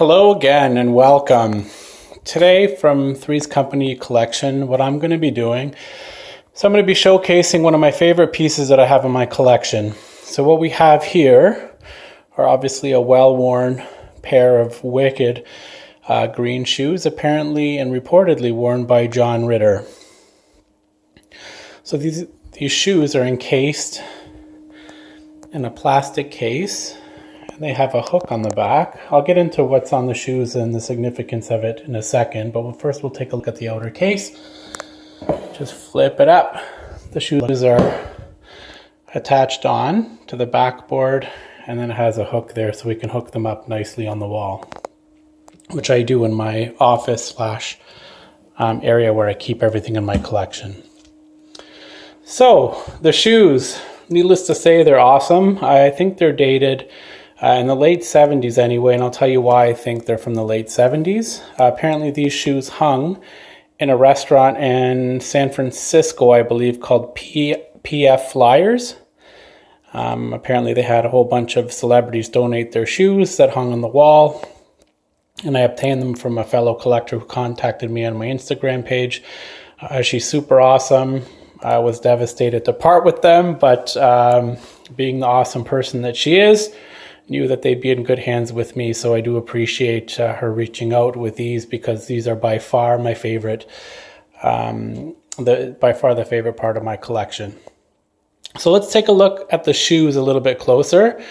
Hello again and welcome. Today from Three's Company collection, what I'm going to be doing, I'm going to be showcasing one of my favorite pieces that I have in my collection. So what we have here are obviously a well-worn pair of wicked green shoes, apparently and reportedly worn by John Ritter. So these shoes are encased in a plastic case. They have a hook on the back. I'll get into what's on the shoes and the significance of it in a second, but first we'll take a look at the outer case. Just flip it up. The shoes are attached on to the backboard, and then it has a hook there so we can hook them up nicely on the wall, which I do in my office / area where I keep everything in my collection. So the shoes, needless to say, they're awesome. I think they're dated in the late 70s anyway, and I'll tell you why I think they're from the late 70s. Apparently these shoes hung in a restaurant in San Francisco, I believe, called PF Flyers. Apparently they had a whole bunch of celebrities donate their shoes that hung on the wall, and I obtained them from a fellow collector who contacted me on my Instagram page. She's super awesome. I was devastated to part with them, but being the awesome person that she is, knew that they'd be in good hands with me, so I do appreciate her reaching out with these, because these are by far my favorite, by far the favorite part of my collection. So let's take a look at the shoes a little bit closer.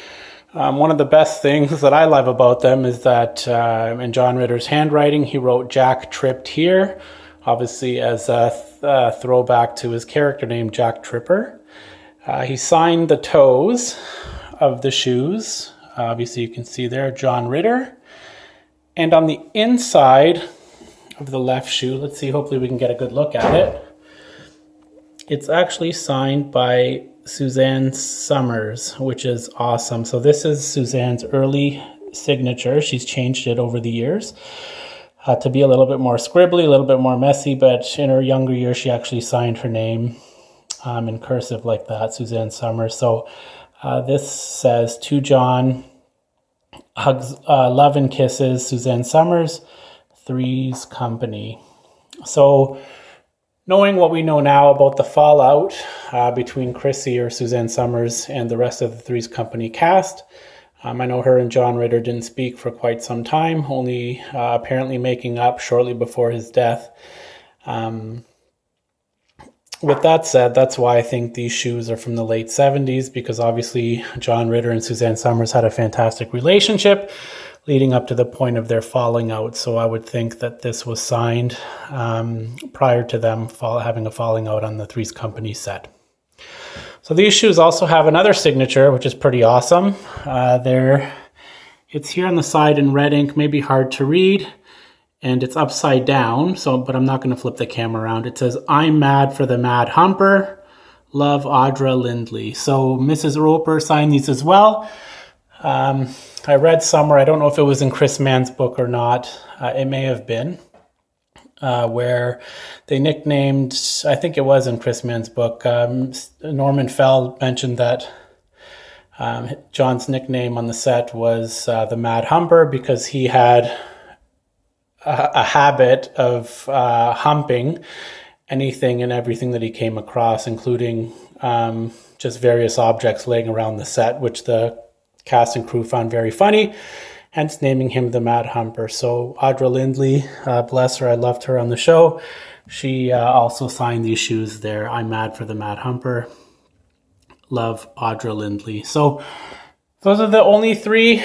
One of the best things that I love about them is that in John Ritter's handwriting, he wrote Jack Tripped here, obviously as a throwback to his character name, Jack Tripper. He signed the toes of the shoes. Obviously, you can see there, John Ritter. And on the inside of the left shoe, let's see, hopefully we can get a good look at it. It's actually signed by Suzanne Summers, which is awesome. So this is Suzanne's early signature. She's changed it over the years to be a little bit more scribbly, a little bit more messy, but in her younger years, she actually signed her name in cursive like that, Suzanne Summers. So this says, to John, hugs, love and kisses, Suzanne Summers, Three's Company. So knowing what we know now about the fallout between Chrissy or Suzanne Summers and the rest of the Three's Company cast, I know her and John Ritter didn't speak for quite some time, only apparently making up shortly before his death. With that said, that's why I think these shoes are from the late 70s, because obviously John Ritter and Suzanne Summers had a fantastic relationship leading up to the point of their falling out. So I would think that this was signed prior to them having a falling out on the Three's Company set. So these shoes also have another signature, which is pretty awesome. It's here on the side in red ink, maybe hard to read. And it's upside down, but I'm not going to flip the camera around. It says, I'm mad for the Mad Humper. Love, Audra Lindley. So Mrs. Roper signed these as well. I read somewhere, I don't know if it was in Chris Mann's book or not. It may have been, where they nicknamed, I think it was in Chris Mann's book, Norman Fell mentioned that John's nickname on the set was the Mad Humper, because he had a habit of humping anything and everything that he came across, including just various objects laying around the set, which the cast and crew found very funny, hence naming him the Mad Humper. So Audra Lindley, bless her, I loved her on the show. She also signed these shoes there. I'm mad for the Mad Humper. Love, Audra Lindley. So those are the only three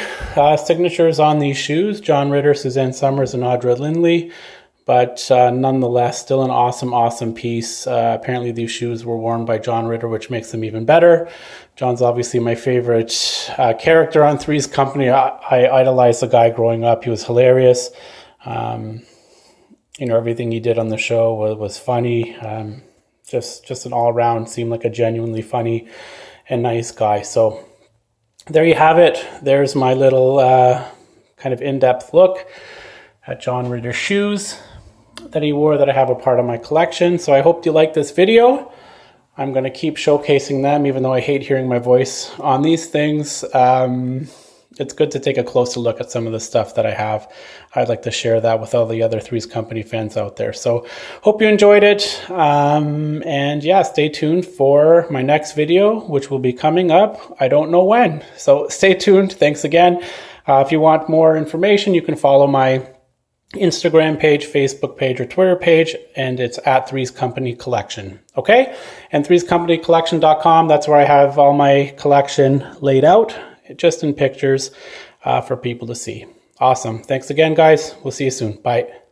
signatures on these shoes, John Ritter, Suzanne Summers, and Audra Lindley. But nonetheless, still an awesome piece. Apparently these shoes were worn by John Ritter, which makes them even better. John's obviously my favorite character on Three's Company. I idolized the guy growing up. He was hilarious. Everything he did on the show was funny. Just an all-around, seemed like a genuinely funny and nice guy. So there you have it. There's my little kind of in-depth look at John Ritter's shoes that he wore that I have a part of my collection. So I hope you like this video. I'm going to keep showcasing them, even though I hate hearing my voice on these things. it's good to take a closer look at some of the stuff that I have. I'd like to share that with all the other Three's Company fans out there. So hope you enjoyed it. And yeah, stay tuned for my next video, which will be coming up. I don't know when. So stay tuned. Thanks again. If you want more information, you can follow my Instagram page, Facebook page, or Twitter page, and it's at Three's Company Collection. Okay? And threescompanycollection.com, that's where I have all my collection laid out, just in pictures for people to see. Awesome. Thanks again, guys. We'll see you soon. Bye.